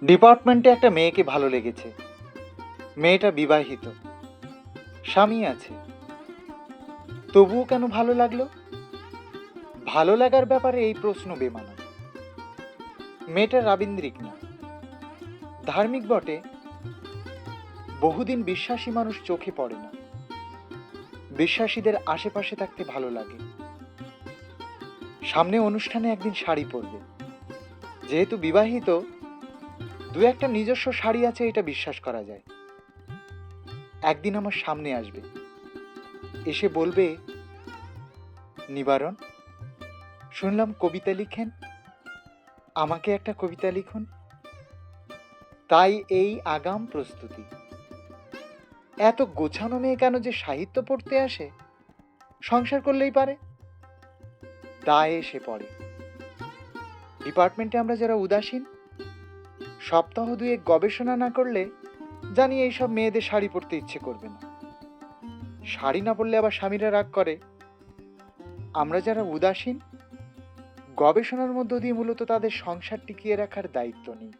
ডিপার্টমেন্টে একটা মেয়েকে ভালো লেগেছে। মেয়েটা বিবাহিত, স্বামী আছে। তবুও কেন ভালো লাগলো? ভালো লাগার ব্যাপারে এই প্রশ্ন বেমানান। মেয়েটা রাবীন্দ্রিক না, ধার্মিক বটে। বহুদিন বিশ্বাসী মানুষ চোখে পড়ে না। বিশ্বাসীদের আশেপাশে থাকতে ভালো লাগে। সামনে অনুষ্ঠানে একদিন শাড়ি পরবে। যেহেতু বিবাহিত, দু একটা নিজস্ব শাড়ি আছে, এটা বিশ্বাস করা যায়। একদিন আমার সামনে আসবে, এসে বলবে, নিবারণ, শুনলাম কবিতা লিখেন, আমাকে একটা কবিতা লিখুন। তাই এই আগাম প্রস্তুতি। এত গোছানো মেয়ে কেন যে সাহিত্য পড়তে আসে? সংসার করলেই পারে। দায়ে এসে পড়ে। ডিপার্টমেন্টে আমরা যারা উদাসীন, সপ্তাহ দুয়েক গবেষণা না করলে জানি এইসব মেয়েদের শাড়ি পরতে ইচ্ছে করবে না। শাড়ি না পরলে আবার স্বামীরা রাগ করে। আমরা যারা উদাসীন, গবেষণার মধ্য দিয়ে মূলত তাদের সংসার টিকিয়ে রাখার দায়িত্ব নিই।